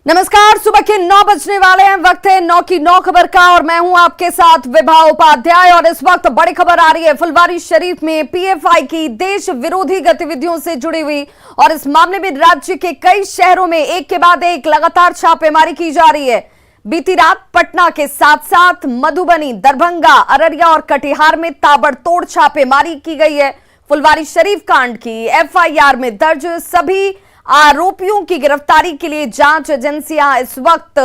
नमस्कार, सुबह के 9 बजने वाले हैं। वक्त है 9 की 9 खबर का और मैं हूं आपके साथ विभा उपाध्याय। और इस वक्त बड़ी खबर आ रही है फुलवारी शरीफ में पीएफआई की देश विरोधी गतिविधियों से जुड़ी हुई। और इस मामले में राज्य के कई शहरों में एक के बाद एक लगातार छापेमारी की जा रही है। बीती रात पटना के साथ साथ मधुबनी, दरभंगा, अररिया और कटिहार में ताबड़तोड़ छापेमारी की गई है। फुलवारी शरीफ कांड की एफआईआर में दर्ज सभी आरोपियों की गिरफ्तारी के लिए जांच एजेंसियां इस वक्त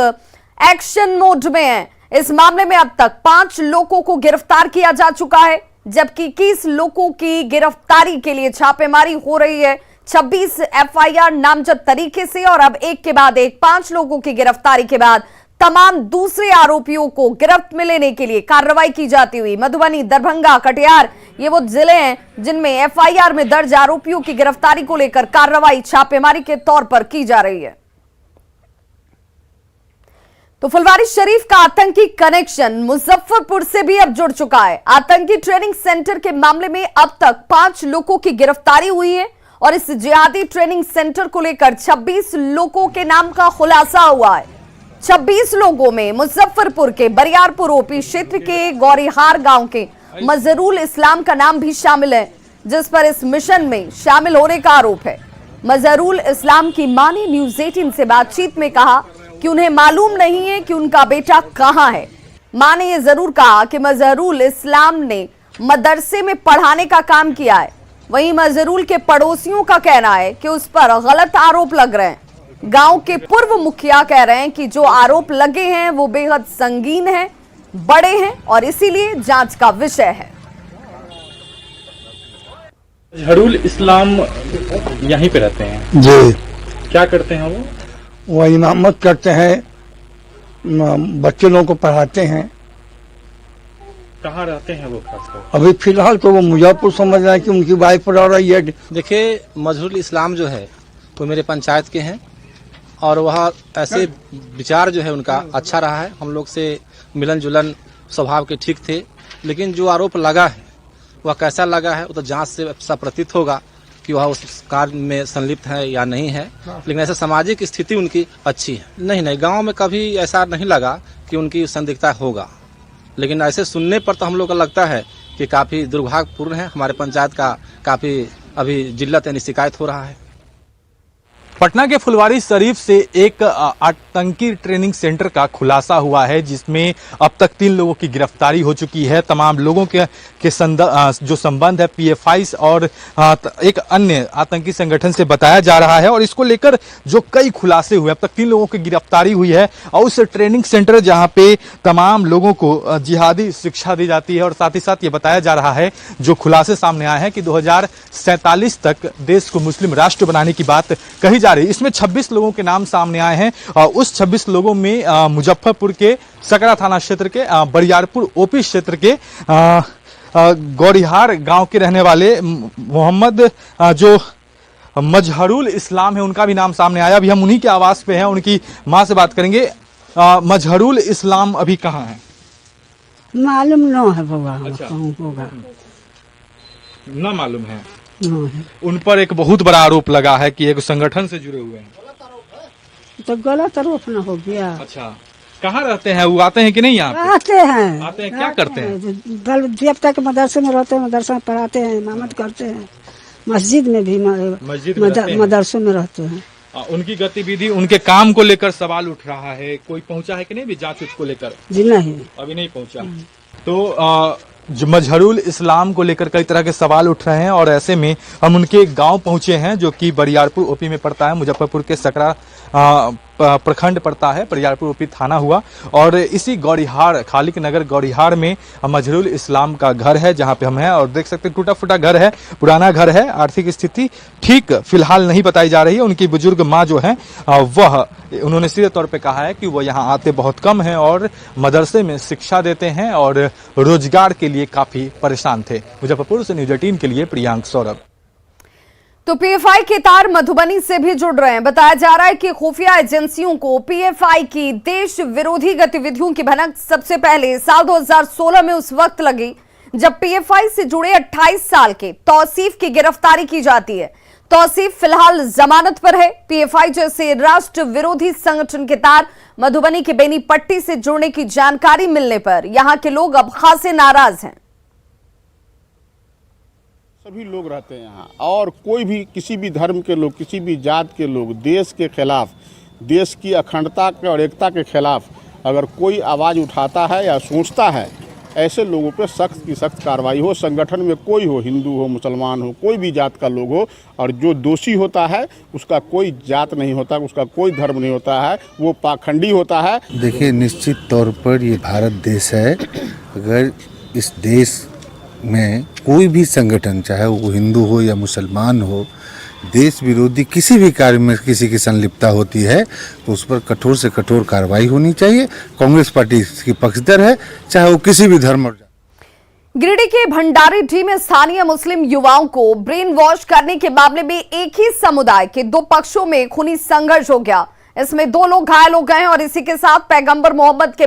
एक्शन मोड में हैं। इस मामले में अब तक 5 लोगों को गिरफ्तार किया जा चुका है, जबकि 21 लोगों की गिरफ्तारी के लिए छापेमारी हो रही है। 26 एफआईआर नामजद तरीके से और अब एक के बाद एक 5 लोगों की गिरफ्तारी के बाद तमाम दूसरे आरोपियों को गिरफ्त में लेने के लिए कार्रवाई की जाती हुई। मधुबनी, दरभंगा, कटिहार ये वो जिले हैं जिनमें एफआईआर में दर्ज आरोपियों की गिरफ्तारी को लेकर कार्रवाई छापेमारी के तौर पर की जा रही है। तो फुलवारी शरीफ का आतंकी कनेक्शन मुजफ्फरपुर से भी अब जुड़ चुका है। आतंकी ट्रेनिंग सेंटर के मामले में अब तक 5 लोगों की गिरफ्तारी हुई है और इस जिहादी ट्रेनिंग सेंटर को लेकर 26 लोगों के नाम का खुलासा हुआ है। 26 लोगों में मुजफ्फरपुर के बरियारपुर ओपी क्षेत्र के गौरीहार गांव के मजहरुल इस्लाम का नाम भी शामिल है, जिस पर इस मिशन में शामिल होने का आरोप है। मजहरुल इस्लाम की मां ने न्यूज 18 से बातचीत में कहा कि उन्हें मालूम नहीं है कि उनका बेटा कहां है। मां ने यह जरूर कहा कि मजहरुल इस्लाम ने मदरसे में पढ़ाने का काम किया है। वहीं मजहरुल के पड़ोसियों का कहना है कि उस पर गलत आरोप लग रहे हैं। गांव के पूर्व मुखिया कह रहे हैं कि जो आरोप लगे हैं वो बेहद संगीन हैं, बड़े हैं और इसीलिए जांच का विषय है। मजहरुल इस्लाम यहीं पे रहते हैं जी। क्या करते हैं वो इमामत करते हैं, बच्चे लोगों को पढ़ाते हैं। कहाँ रहते हैं वो खासकर? अभी फिलहाल तो वो मुजफ्फरपुर समझ रहे हैं कि उनकी वाइफ रह रही है। देखिए, मजहरुल इस्लाम जो है वो मेरे पंचायत के हैं और वह ऐसे विचार जो है उनका अच्छा रहा है। हम लोग से मिलन जुलन स्वभाव के ठीक थे, लेकिन जो आरोप लगा है वह कैसा लगा है वो तो जांच से ऐसा प्रतीत होगा कि वह उस कार्य में संलिप्त है या नहीं है। लेकिन ऐसा सामाजिक स्थिति उनकी अच्छी है। नहीं, गांव में कभी ऐसा नहीं लगा कि उनकी संदिग्धता होगा, लेकिन ऐसे सुनने पर तो हम लोग को लगता है कि काफी दुर्भाग्यपूर्ण है। हमारे पंचायत का काफी अभी जिल्लत यानी शिकायत हो रहा है। पटना के फुलवारी शरीफ से एक आतंकी ट्रेनिंग सेंटर का खुलासा हुआ है, जिसमें अब तक 3 लोगों की गिरफ्तारी हो चुकी है। तमाम लोगों के जो संबंध है पीएफआई और एक अन्य आतंकी संगठन से बताया जा रहा है। और इसको लेकर जो कई खुलासे हुए, अब तक 3 लोगों की गिरफ्तारी हुई है। और उस ट्रेनिंग सेंटर जहां पे तमाम लोगों को जिहादी शिक्षा दी जाती है और साथ ही साथ ये बताया जा रहा है, जो खुलासे सामने आए हैं कि 2047 तक देश को मुस्लिम राष्ट्र बनाने की बात कही जा रही है। इसमें 26 लोगों के नाम सामने आए हैं और उस 26 लोगों में मुजफ्फरपुर के सकरा थाना क्षेत्र के बरियारपुर ओपी क्षेत्र के गौरीहार गांव के रहने वाले मोहम्मद जो मजहरुल इस्लाम है उनका भी नाम सामने आया। अभी हम उन्हीं के आवास पे हैं, उनकी मां से बात करेंगे। मजहरुल इस्लाम अभी कहाँ है? मालूम न है बाबा। अच्छा। होगा ना मालूम है। न। उन पर एक बहुत बड़ा आरोप लगा है कि एक संगठन से जुड़े हुए हैं। तो गलत आरोप न हो गया। अच्छा, कहाँ रहते हैं वो? आते हैं कि नहीं यहाँ पे? आते हैं। आते हैं, क्या करते हैं? दल देवता के मदरसे में रहते हैं, मदरसा में पढ़ाते हैं, इमामत करते हैं। मस्जिद में भी मदरसों में रहते हैं। उनकी गतिविधि, उनके काम को लेकर सवाल उठ रहा है। कोई पहुंचा है कि नहीं भी जांच को लेकर? जी नहीं, अभी नहीं पहुंचा। तो जो मजहरुल इस्लाम को लेकर कई तरह के सवाल उठ रहे हैं और ऐसे में हम उनके गांव पहुंचे हैं, जो कि बरियारपुर ओपी में पड़ता है। मुजफ्फरपुर के सकरा प्रखंड पड़ता है, बरियारपुर ओपी थाना हुआ। और इसी गौरीहार, खालिक नगर गौरीहार में मजहरुल इस्लाम का घर है, जहां पे हम हैं। और देख सकते हैं टूटा फूटा घर है, पुराना घर है। आर्थिक स्थिति ठीक फिलहाल नहीं बताई जा रही है। उनकी बुजुर्ग माँ जो है उन्होंने सीधे तौर पे कहा है कि वो यहाँ आते बहुत कम हैं और मदरसे में शिक्षा देते हैं और रोजगार के लिए काफी परेशान थे। मुजफ्फरपुर से न्यूज 18 के लिए प्रियांक सौरभ। तो पीएफआई के तार मधुबनी से भी जुड़ रहे हैं। बताया जा रहा है कि खुफिया एजेंसियों को पीएफआई की देश विरोधी गतिविधियों की भनक सबसे पहले साल 2016 में उस वक्त लगी जब पीएफआई से जुड़े 28 साल के तौसीफ की गिरफ्तारी की जाती है। तौसीफ फिलहाल जमानत पर है। पीएफआई जैसे राष्ट्र विरोधी संगठन के तार मधुबनी के बेनीपट्टी से जुड़ने की जानकारी मिलने पर यहां के लोग अब खासे नाराज हैं। सभी लोग रहते हैं यहाँ, और कोई भी किसी भी धर्म के लोग, किसी भी जात के लोग देश के खिलाफ, देश की अखंडता के और एकता के खिलाफ अगर कोई आवाज़ उठाता है या सोचता है, ऐसे लोगों पर सख्त की सख्त कार्रवाई हो। संगठन में कोई हो, हिंदू हो, मुसलमान हो, कोई भी जात का लोग हो, और जो दोषी होता है उसका कोई जात नहीं होता, उसका कोई धर्म नहीं होता है, वो पाखंडी होता है। देखिए, निश्चित तौर पर ये भारत देश है। अगर इस देश में कोई भी संगठन, चाहे वो हिंदू हो या मुसलमान हो, देश विरोधी किसी भी कार्य में किसी की संलिप्तता होती है तो उस पर कठोर से कठोर कार्रवाई होनी चाहिए। कांग्रेस पार्टी इसकी पक्षधर है, चाहे वो किसी भी धर्म और गिरिडीह के भंडारी डी में स्थानीय मुस्लिम युवाओं को ब्रेन वॉश करने के मामले में एक ही समुदाय के दो पक्षों में खूनी संघर्ष हो गया। इसमें 2 लोग घायल हो गए और इसी के साथ पैगंबर मोहम्मद के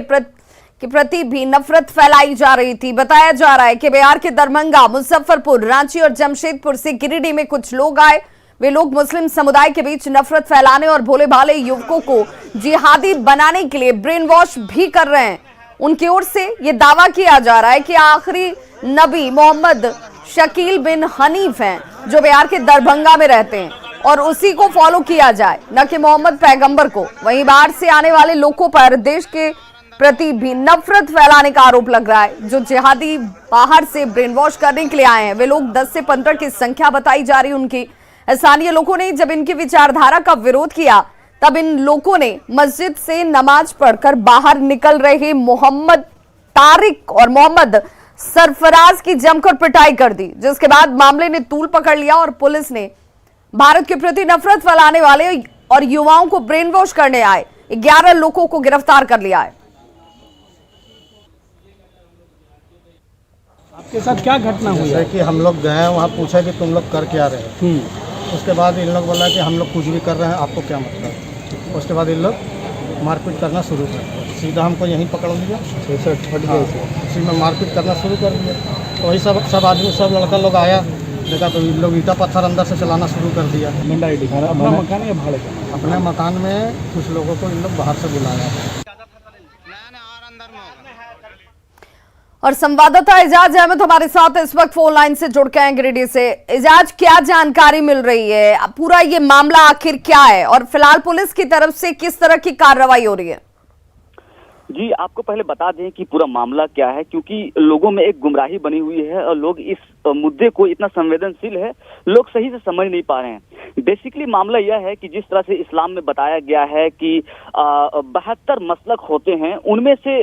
प्रति भी नफरत फैलाई जा रही थी। बताया जा रहा है कि बिहार के दरभंगा, मुजफ्फरपुर, रांची और जमशेदपुर से गिरिडीह में कुछ लोग आए। वे लोग मुस्लिम समुदाय के बीच नफरत फैलाने और भोले भाले युवकों को जिहादी बनाने के लिए ब्रेन वॉश भी कर रहे हैं। उनकी ओर से यह दावा किया जा रहा है कि आखिरी नबी मोहम्मद शकील बिन हनीफ हैं, जो बिहार के दरभंगा में रहते हैं, और उसी को फॉलो किया जाए, न कि मोहम्मद पैगंबर को। वहीं बाहर से आने वाले लोगों पर देश के प्रति भी नफरत फैलाने का आरोप लग रहा है। जो जिहादी बाहर से ब्रेन वॉश करने के लिए आए हैं, वे लोग 10 से 15 की संख्या बताई जा रही है उनकी। स्थानीय लोगों ने जब इनकी विचारधारा का विरोध किया, तब इन लोगों ने मस्जिद से नमाज पढ़कर बाहर निकल रहे मोहम्मद तारिक और मोहम्मद सरफराज की जमकर पिटाई कर दी, जिसके बाद मामले ने तूल पकड़ लिया और पुलिस ने भारत के प्रति नफरत फैलाने वाले और युवाओं को ब्रेन वॉश करने आए 11 लोगों को गिरफ्तार कर लिया है। आपके साथ क्या घटना हुई है? कि हम लोग गए, वहाँ पूछा कि तुम लोग कर क्या रहे हैं। उसके बाद इन लोग बोला कि हम लोग कुछ भी कर रहे हैं, आपको क्या मतलब। उसके बाद इन लोग मारपीट करना शुरू कर दिया। सीधा हमको यहीं पकड़ लिया, उसी में मारपीट करना शुरू कर दिया। तो वही सब आदमी, सब लड़का लोग आया, देखा तो इन लोग ईटा पत्थर अंदर से चलाना शुरू कर दिया। अपना मकान या भाड़े का? अपने मकान में कुछ लोगों को इन लोग बाहर से बुलाया। और संवाददाता एजाज अहमद हमारे साथ इस वक्त फोन लाइन से जुड़ गए हैं गिरिडीह से। एजाज, क्या जानकारी मिल रही है? पूरा ये मामला आखिर क्या है और फिलहाल पुलिस की तरफ से किस तरह की कार्रवाई हो रही है? जी, आपको पहले बता दें कि पूरा मामला क्या है, क्योंकि लोगों में एक गुमराही बनी हुई है और लोग इस मुद्दे को, इतना संवेदनशील है, लोग सही से समझ नहीं पा रहे हैं। बेसिकली मामला यह है कि जिस तरह से इस्लाम में बताया गया है कि 72 मसलक होते हैं, उनमें से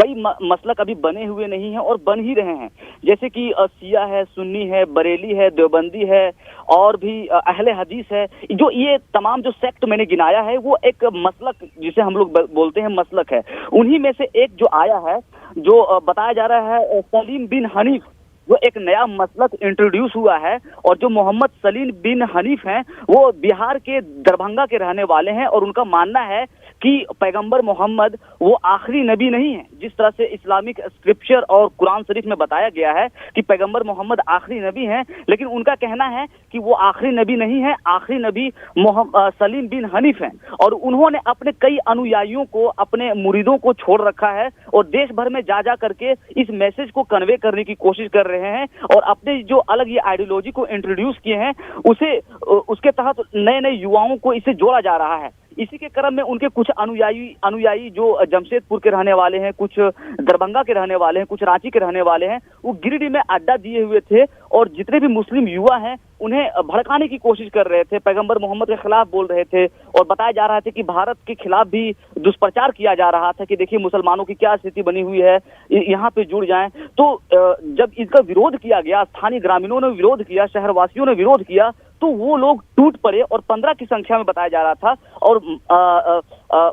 कई मसलक अभी बने हुए नहीं हैं और बन ही रहे हैं। जैसे कि शिया है, सुन्नी है, बरेली है, देवबंदी है और भी अहले हदीस है। जो ये तमाम जो सेक्ट मैंने गिनाया है, वो एक मसलक, जिसे हम लोग बोलते हैं मसलक है। उन्हीं में से एक जो आया है, जो बताया जा रहा है सलीम बिन हनीफ, वो एक नया मसलक इंट्रोड्यूस हुआ है। और जो मोहम्मद सलीम बिन हनीफ हैं, वो बिहार के दरभंगा के रहने वाले हैं और उनका मानना है कि पैगंबर मोहम्मद वो आखिरी नबी नहीं है। जिस तरह से इस्लामिक स्क्रिप्चर और कुरान शरीफ में बताया गया है कि पैगंबर मोहम्मद आखिरी नबी हैं, लेकिन उनका कहना है कि वो आखिरी नबी नहीं है, आखिरी नबी सलीम बिन हनीफ हैं। और उन्होंने अपने कई अनुयायियों को, अपने मुरीदों को छोड़ रखा है और देश भर में जा करके इस मैसेज को कन्वे करने की कोशिश कर रहे हैं और अपने जो अलग ये आइडियोलॉजी को इंट्रोड्यूस किए हैं, उसके तहत नए नए युवाओं को इससे जोड़ा जा रहा है। इसी के क्रम में उनके कुछ अनुयायी जो जमशेदपुर के रहने वाले हैं, कुछ दरभंगा के रहने वाले हैं, कुछ रांची के रहने वाले हैं, वो गिरिडीह में अड्डा दिए हुए थे और जितने भी मुस्लिम युवा हैं उन्हें भड़काने की कोशिश कर रहे थे, पैगंबर मोहम्मद के खिलाफ बोल रहे थे और बताया जा रहा था कि भारत के खिलाफ भी दुष्प्रचार किया जा रहा था कि देखिए मुसलमानों की क्या स्थिति बनी हुई है, यहाँ पे जुड़ जाएं। तो जब इसका विरोध किया गया, स्थानीय ग्रामीणों ने विरोध किया, शहरवासियों ने विरोध किया, तो वो लोग टूट पड़े और 15 की संख्या में बताया जा रहा था और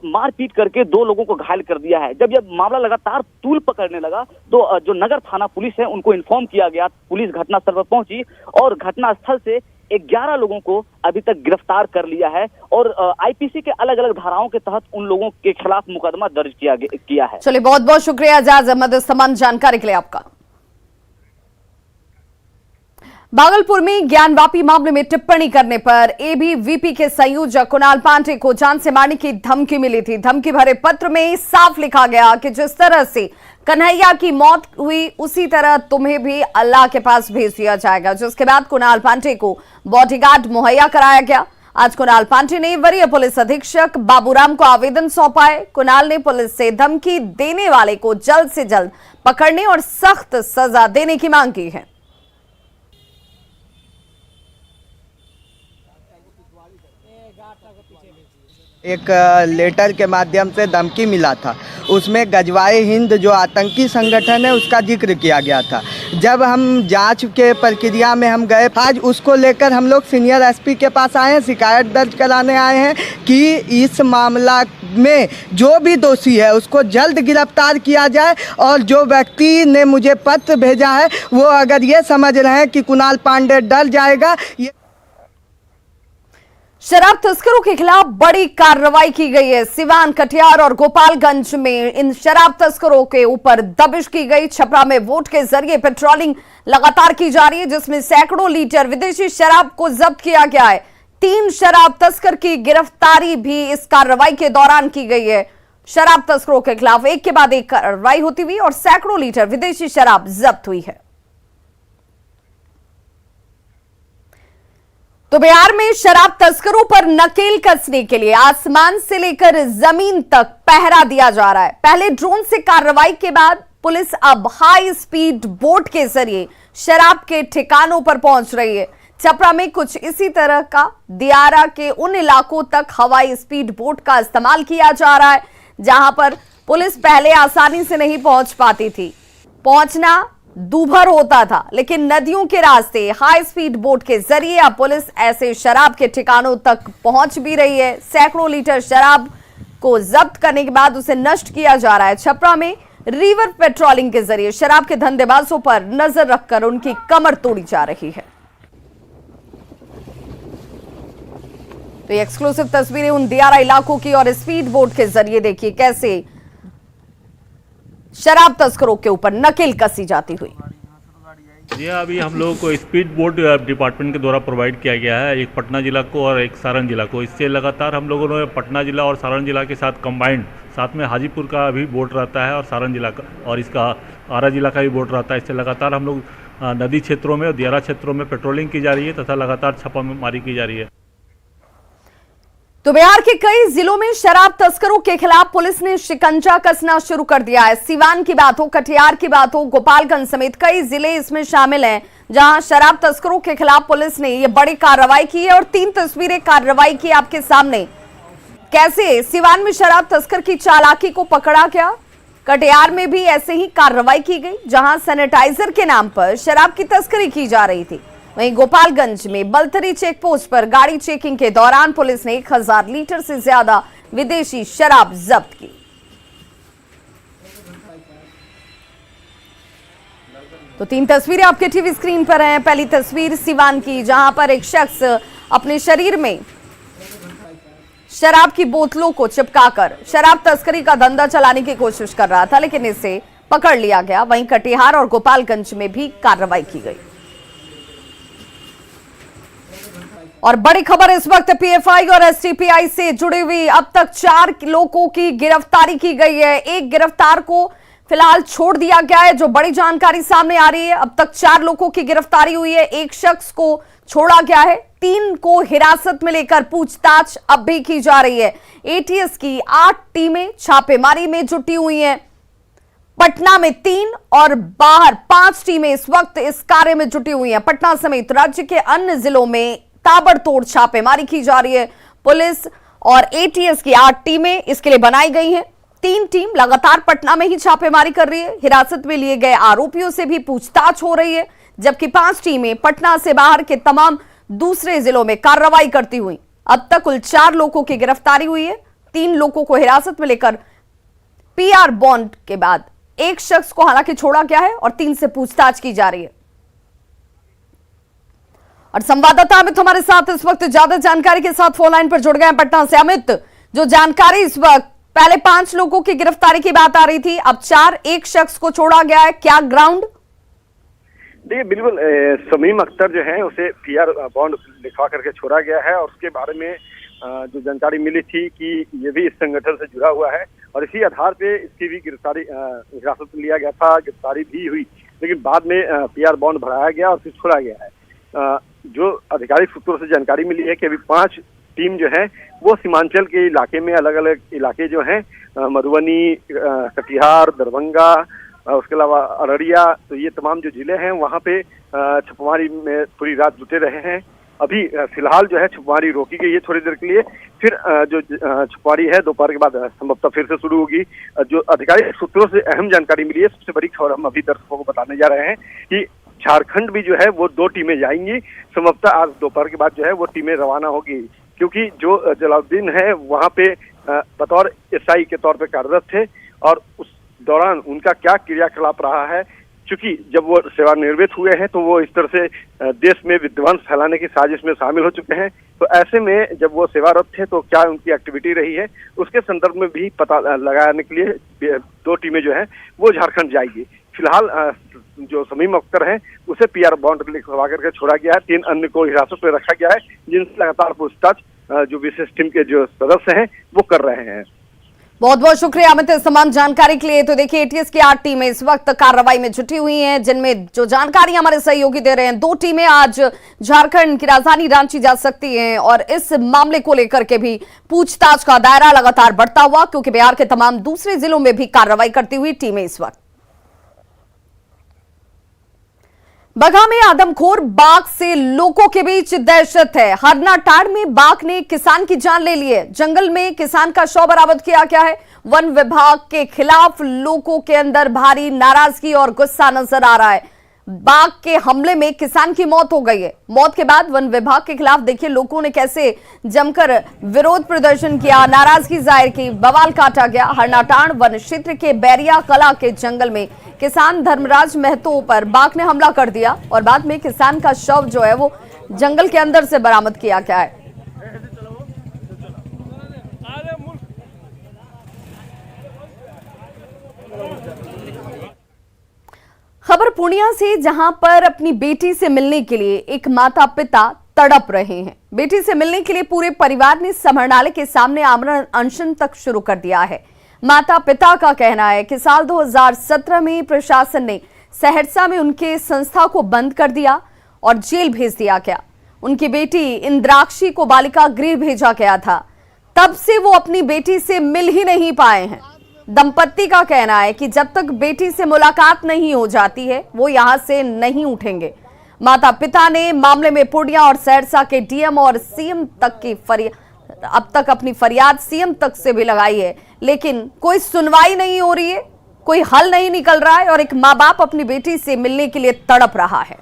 मारपीट करके 2 लोगों को घायल कर दिया है। जब यह मामला लगातार तूल पकड़ने लगा तो जो नगर थाना पुलिस है उनको इन्फॉर्म किया गया। पुलिस घटनास्थल पर पहुंची और घटनास्थल से 11 लोगों को अभी तक गिरफ्तार कर लिया है और आईपीसी के अलग अलग धाराओं के तहत उन लोगों के खिलाफ मुकदमा दर्ज किया है। चलिए, बहुत बहुत शुक्रिया एजाज अहमद इस तमाम जानकारी के लिए आपका। भागलपुर में ज्ञानवापी मामले में टिप्पणी करने पर एबीवीपी के संयोजक कुणाल पांडे को जान से मारने की धमकी मिली थी। धमकी भरे पत्र में साफ लिखा गया कि जिस तरह से कन्हैया की मौत हुई उसी तरह तुम्हें भी अल्लाह के पास भेज दिया जाएगा। जिसके बाद कुणाल पांडे को बॉडीगार्ड मुहैया कराया गया। आज कुणाल पांडे ने वरीय पुलिस अधीक्षक बाबूराम को आवेदन सौंपा है। कुणाल ने पुलिस से धमकी देने वाले को जल्द से जल्द पकड़ने और सख्त सजा देने की मांग की है। एक लेटर के माध्यम से धमकी मिला था, उसमें गजवाए हिंद जो आतंकी संगठन है उसका जिक्र किया गया था। जब हम जांच के प्रक्रिया में हम गए, आज उसको लेकर हम लोग सीनियर एसपी के पास आए हैं, शिकायत दर्ज कराने आए हैं कि इस मामला में जो भी दोषी है उसको जल्द गिरफ्तार किया जाए और जो व्यक्ति ने मुझे पत्र भेजा है वो अगर ये समझ रहे हैं कि कुणाल पांडे डर जाएगा। शराब तस्करों के खिलाफ बड़ी कार्रवाई की गई है। सिवान, कटिहार और गोपालगंज में इन शराब तस्करों के ऊपर दबिश की गई। छपरा में वोट के जरिए पेट्रोलिंग लगातार की जा रही है, जिसमें सैकड़ों लीटर विदेशी शराब को जब्त किया गया है। 3 शराब तस्कर की गिरफ्तारी भी इस कार्रवाई के दौरान की गई है। शराब तस्करों के खिलाफ एक के बाद एक कार्रवाई होती हुई और सैकड़ों लीटर विदेशी शराब जब्त हुई है। तो बिहार में शराब तस्करों पर नकेल कसने के लिए आसमान से लेकर जमीन तक पहरा दिया जा रहा है। पहले ड्रोन से कार्रवाई के बाद पुलिस अब हाई स्पीड बोट के जरिए शराब के ठिकानों पर पहुंच रही है। छपरा में कुछ इसी तरह का दियारा के उन इलाकों तक हवाई स्पीड बोट का इस्तेमाल किया जा रहा है जहां पर पुलिस पहले आसानी से नहीं पहुंच पाती थी। पहुंचना दूभर होता था, लेकिन नदियों के रास्ते हाई स्पीड बोट के जरिए अब पुलिस ऐसे शराब के ठिकानों तक पहुंच भी रही है। सैकड़ों लीटर शराब को जब्त करने के बाद उसे नष्ट किया जा रहा है। छपरा में रिवर पेट्रोलिंग के जरिए शराब के धंधेबाजों पर नजर रखकर उनकी कमर तोड़ी जा रही है। तो ये एक्सक्लूसिव तस्वीरें उन दियारा इलाकों की और स्पीड बोट के जरिए देखिए कैसे शराब तस्करों के ऊपर नकेल कसी जाती हुई। जी अभी हम लोगों को स्पीड बोट डिपार्टमेंट के द्वारा प्रोवाइड किया गया है, एक पटना जिला को और एक सारण जिला को। इससे लगातार हम लोगों ने पटना जिला और सारण जिला के साथ कंबाइंड, साथ में हाजीपुर का भी बोट रहता है और सारण जिला का और इसका आरा जिला का भी बोट रहता है। इससे लगातार हम लोग नदी क्षेत्रों में और दियारा क्षेत्रों में पेट्रोलिंग की जा रही है तथा लगातार छापामारी की जा रही है। तो बिहार के कई जिलों में शराब तस्करों के खिलाफ पुलिस ने शिकंजा कसना शुरू कर दिया है। सिवान की बात हो, कटिहार की बात हो, गोपालगंज समेत कई जिले इसमें शामिल हैं जहां शराब तस्करों के खिलाफ पुलिस ने ये बड़ी कार्रवाई की है। और 3 तस्वीरें कार्रवाई की आपके सामने, कैसे सिवान में शराब तस्कर की चालाकी को पकड़ा गया। कटिहार में भी ऐसे ही कार्रवाई की गई जहां सैनिटाइजर के नाम पर शराब की तस्करी की जा रही थी। वहीं गोपालगंज में बलथरी चेक पोस्ट पर गाड़ी चेकिंग के दौरान पुलिस ने 1000 लीटर से ज्यादा विदेशी शराब जब्त की। तो 3 तस्वीरें आपके टीवी स्क्रीन पर हैं। पहली तस्वीर सिवान की, जहां पर एक शख्स अपने शरीर में शराब की बोतलों को चिपकाकर शराब तस्करी का धंधा चलाने की कोशिश कर रहा था, लेकिन इसे पकड़ लिया गया। वहीं कटिहार और गोपालगंज में भी कार्रवाई की गई। और बड़ी खबर इस वक्त पीएफआई और एसटीपीआई से जुड़ी हुई अब तक 4 लोगों की गिरफ्तारी की गई है। एक गिरफ्तार को फिलहाल छोड़ दिया गया है, जो बड़ी जानकारी सामने आ रही है। अब तक 4 लोगों की गिरफ्तारी हुई है, एक शख्स को छोड़ा गया है, 3 को हिरासत में लेकर पूछताछ अब भी की जा रही है। एटीएस की 8 टीमें छापेमारी में जुटी हुई हैं। पटना में 3 और बाहर 5 टीमें इस वक्त इस कार्य में जुटी हुई हैं। पटना समेत राज्य के अन्य जिलों में ताबड़तोड़ छापेमारी की जा रही है। पुलिस और एटीएस की 8 टीमें इसके लिए बनाई गई हैं। 3 टीम लगातार पटना में ही छापेमारी कर रही है। हिरासत में लिए गए आरोपियों से भी पूछताछ हो रही है, जबकि 5 टीमें पटना से बाहर के तमाम दूसरे जिलों में कार्रवाई करती हुई। अब तक कुल 4 लोगों की गिरफ्तारी हुई है। 3 लोगों को हिरासत में लेकर पीआर बॉन्ड के बाद एक शख्स को हालांकि छोड़ा गया है और 3 से पूछताछ की जा रही है। और संवाददाता अमित हमारे साथ इस वक्त ज्यादा जानकारी के साथ फोन लाइन पर जुड़ गए हैं पटना से। अमित, जो जानकारी इस वक्त, पहले 5 लोगों की गिरफ्तारी की बात आ रही थी, अब 4, एक शख्स को छोड़ा गया है, क्या ग्राउंड? देखिए बिल्कुल शमीम अख्तर जो है उसे पीआर बॉन्ड लिखवा करके छोड़ा गया है और उसके बारे में जो जानकारी मिली थी कि ये भी इस संगठन से जुड़ा हुआ है और इसी आधार पे इसकी भी गिरफ्तारी हिरासत में लिया गया था, गिरफ्तारी भी हुई, लेकिन बाद में पीआर बॉन्ड बढ़ाया गया और फिर छोड़ा गया है। जो आधिकारिक सूत्रों से जानकारी मिली है कि अभी 5 टीम जो है वो सीमांचल के इलाके में, अलग अलग इलाके जो हैं मधुबनी, कटिहार, दरभंगा, उसके अलावा अररिया, तो ये तमाम जो जिले हैं वहाँ पे छापेमारी में पूरी रात जुटे रहे हैं। अभी फिलहाल जो है छापेमारी रोकी गई है थोड़ी देर के लिए, फिर जो छापेमारी है दोपहर के बाद संभवतः फिर से शुरू होगी। जो आधिकारिक सूत्रों से अहम जानकारी मिली है, सबसे बड़ी खबर हम अभी दर्शकों को बताने जा रहे हैं कि झारखंड भी जो है वो 2 टीमें जाएंगी। संभवतः आज दोपहर के बाद जो है वो टीमें रवाना होगी, क्योंकि जो जलालुद्दीन है वहाँ पे बतौर एसआई के तौर पे कार्यरत थे और उस दौरान उनका क्या क्रियाकलाप रहा है, क्योंकि जब वो सेवानिवृत्त हुए हैं तो वो इस तरह से देश में विध्वंस फैलाने की साजिश में शामिल हो चुके हैं। तो ऐसे में जब वो सेवारत थे तो क्या उनकी एक्टिविटी रही है, उसके संदर्भ में भी पता लगाने के लिए 2 टीमें जो है वो झारखंड जाएगी। फिलहाल जो शमीम अख्तर है उसे पीआर बॉन्ड लिखवा करके छोड़ा गया है। 3 अन्य को हिरासत में रखा गया है, जिनसे लगातार पूछताछ जो विशेष टीम के जो सदस्य हैं वो कर रहे हैं। बहुत बहुत शुक्रिया अमित इस तमाम जानकारी के लिए। तो देखिए एटीएस की 8 टीमें इस वक्त कार्रवाई में जुटी हुई हैं, जिनमें जो जानकारी हमारे सहयोगी दे रहे हैं 2 टीमें आज झारखंड की राजधानी रांची जा सकती हैं और इस मामले को लेकर के भी पूछताछ का दायरा लगातार बढ़ता हुआ, क्योंकि बिहार के तमाम दूसरे जिलों में भी कार्रवाई करती हुई टीमें इस वक्त। बगहा में आदमखोर बाघ से लोगों के बीच दहशत है। हरनाटाड़ में बाघ ने किसान की जान ले ली है। जंगल में किसान का शव बरामद किया गया है। वन विभाग के खिलाफ लोगों के अंदर भारी नाराजगी और गुस्सा नजर आ रहा है। बाघ के हमले में किसान की मौत हो गई है। मौत के बाद वन विभाग के खिलाफ देखिए लोगों ने कैसे जमकर विरोध प्रदर्शन किया, नाराजगी जाहिर की, बवाल काटा गया। हरनाटाड़ वन क्षेत्र के बैरिया कला के जंगल में किसान धर्मराज महतो पर बाघ ने हमला कर दिया और बाद में किसान का शव जो है वो जंगल के अंदर से बरामद किया गया है। खबर पूर्णिया से, जहां पर अपनी बेटी से मिलने के लिए एक माता पिता तड़प रहे हैं। बेटी से मिलने के लिए पूरे परिवार ने समरनालय के सामने आमरण अनशन तक शुरू कर दिया है। माता पिता का कहना है कि साल 2017 में प्रशासन ने सहरसा में उनके संस्था को बंद कर दिया और जेल भेज दिया गया। उनकी बेटी इंद्राक्षी को बालिका गृह भेजा गया था, तब से वो अपनी बेटी से मिल ही नहीं पाए हैं। दंपत्ति का कहना है कि जब तक बेटी से मुलाकात नहीं हो जाती है वो यहां से नहीं उठेंगे। माता पिता ने मामले में पूर्णिया और सहरसा के डीएम और सीएम तक की अब तक अपनी फरियाद सीएम तक से भी लगाई है, लेकिन कोई सुनवाई नहीं हो रही है, कोई हल नहीं निकल रहा है और एक माँ बाप अपनी बेटी से मिलने के लिए तड़प रहा है।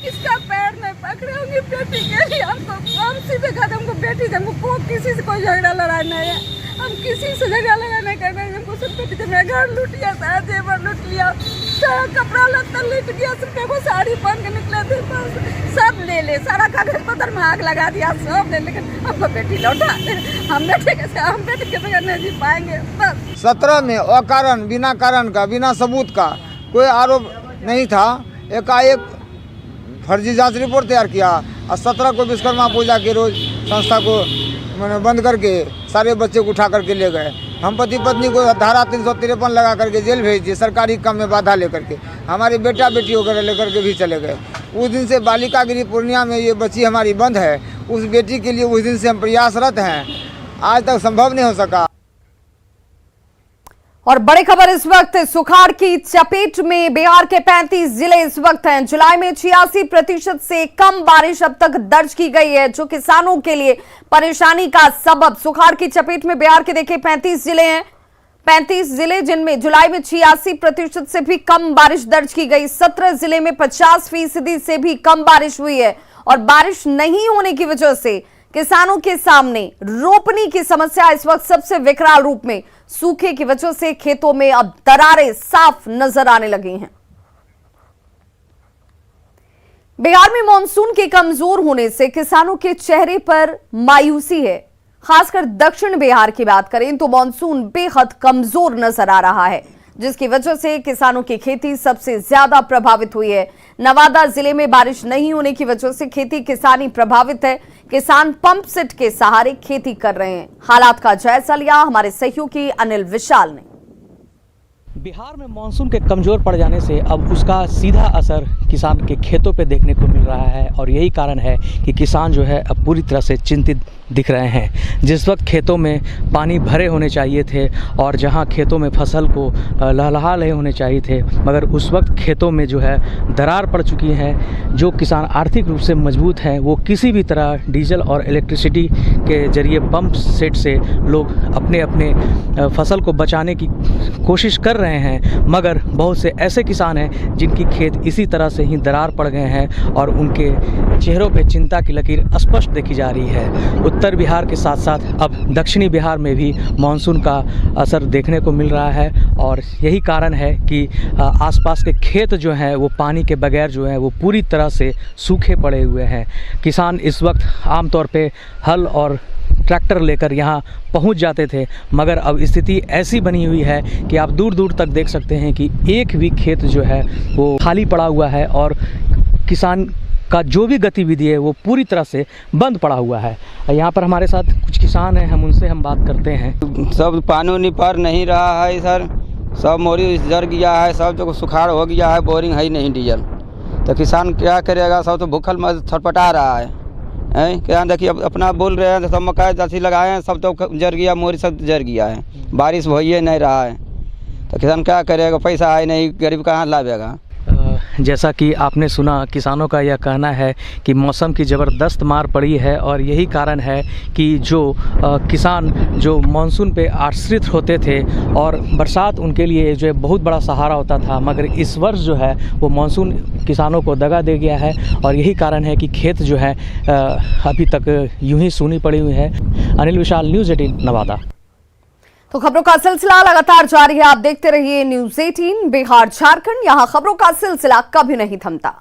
इसका पैर नहीं पकड़े होंगे बेटी के लिए। हम सीधे कदम को बेटी से हमको किसी से कोई झगड़ा लड़ाई नहीं है, हम किसी से झगड़ा लड़ाई नहीं करना है। हमको सिर्फ बेटी से मेरा घर लूट लिया, सारा जेवर लूट लिया, सारा कपड़ा लत्ता लूट गया, सिर्फ वो साड़ी पहन के निकले थे सब ले ले, सारा कागज पत्र में आग लगा दिया, सब ले, लेकिन हमको बेटी लौटा। हम बेटी के बगैर नहीं जी पाएंगे। बस 17 में अकारण बिना कारण का बिना सबूत का कोई आरोप नहीं था, एकाएक फर्जी जांच रिपोर्ट तैयार किया और 17 को विश्वकर्मा पूजा के रोज संस्था को मैंने बंद करके सारे बच्चे को उठा करके ले गए। हम पति पत्नी को धारा 353 लगा करके जेल भेज दिए, सरकारी काम में बाधा लेकर के। हमारे बेटा बेटी वगैरह लेकर के भी चले गए। उस दिन से बालिका गृह पूर्णिया में ये बच्ची हमारी बंद है। उस बेटी के लिए उस दिन से हम प्रयासरत हैं, आज तक संभव नहीं हो सका। और बड़ी खबर इस वक्त, सुखाड़ की चपेट में बिहार के 35 जिले इस वक्त हैं। जुलाई में 86% से कम बारिश अब तक दर्ज की गई है, जो किसानों के लिए परेशानी का सबब। सुखाड़ की चपेट में बिहार के देखिए 35 जिले हैं, 35 जिले जिनमें जुलाई में 86% से भी कम बारिश दर्ज की गई। 17 जिले में 50% से भी कम बारिश हुई है और बारिश नहीं होने की वजह से किसानों के सामने रोपनी की समस्या इस वक्त सबसे विकराल रूप में। सूखे की वजह से खेतों में अब दरारें साफ नजर आने लगी हैं। बिहार में मानसून के कमजोर होने से किसानों के चेहरे पर मायूसी है। खासकर दक्षिण बिहार की बात करें तो मानसून बेहद कमजोर नजर आ रहा है, जिसकी वजह से किसानों की खेती सबसे ज्यादा प्रभावित हुई है। नवादा जिले में बारिश नहीं होने की वजह से खेती किसानी प्रभावित है। किसान पंप सेट के सहारे खेती कर रहे हैं। हालात का जायजा लिया हमारे सहयोगी अनिल विशाल ने। बिहार में मानसून के कमज़ोर पड़ जाने से अब उसका सीधा असर किसान के खेतों पे देखने को मिल रहा है और यही कारण है कि किसान जो है अब पूरी तरह से चिंतित दिख रहे हैं। जिस वक्त खेतों में पानी भरे होने चाहिए थे और जहां खेतों में फसल को लहलहा रहे होने चाहिए थे, मगर उस वक्त खेतों में जो है दरार पड़ चुकी है। जो किसान आर्थिक रूप से मजबूत हैं वो किसी भी तरह डीजल और इलेक्ट्रिसिटी के जरिए पंप सेट से लोग अपने अपने फसल को बचाने की कोशिश कर रहे हैं, मगर बहुत से ऐसे किसान हैं जिनकी खेत इसी तरह से ही दरार पड़ गए हैं और उनके चेहरों पे चिंता की लकीर स्पष्ट देखी जा रही है। उत्तर बिहार के साथ साथ अब दक्षिणी बिहार में भी मानसून का असर देखने को मिल रहा है और यही कारण है कि आसपास के खेत जो हैं वो पानी के बगैर जो हैं वो पूरी तरह से सूखे पड़े हुए हैं। किसान इस वक्त आमतौर पे हल और ट्रैक्टर लेकर यहाँ पहुँच जाते थे, मगर अब स्थिति ऐसी बनी हुई है कि आप दूर दूर तक देख सकते हैं कि एक भी खेत जो है वो खाली पड़ा हुआ है और किसान का जो भी गतिविधि है वो पूरी तरह से बंद पड़ा हुआ है। यहाँ पर हमारे साथ कुछ किसान हैं, हम उनसे बात करते हैं। सब पानी पर नहीं रहा है सर, सब मोरी जर गया है, सब जो सुखाड़ हो गया है, बोरिंग है ही नहीं डीजल, तो किसान क्या करेगा? सब तो भूखल में छटपटा रहा है। क्या देखिए अपना बोल रहे हैं, सब मकाई जैसी लगाए हैं, सब तो जर गया, मोरी सब जर गया है, बारिश हो ही नहीं रहा है, तो किसान क्या करेगा? पैसा है नहीं, गरीब कहाँ लावेगा? जैसा कि आपने सुना, किसानों का यह कहना है कि मौसम की ज़बरदस्त मार पड़ी है और यही कारण है कि जो किसान जो मानसून पे आश्रित होते थे और बरसात उनके लिए जो है बहुत बड़ा सहारा होता था, मगर इस वर्ष जो है वो मानसून किसानों को दगा दे गया है और यही कारण है कि खेत जो है अभी तक यूं ही सूनी पड़ी हुई है। अनिल विशाल, न्यूज़ 18 नवादा। तो खबरों का सिलसिला लगातार जारी है। आप देखते रहिए न्यूज़ 18 बिहार झारखंड। यहां खबरों का सिलसिला कभी नहीं थमता।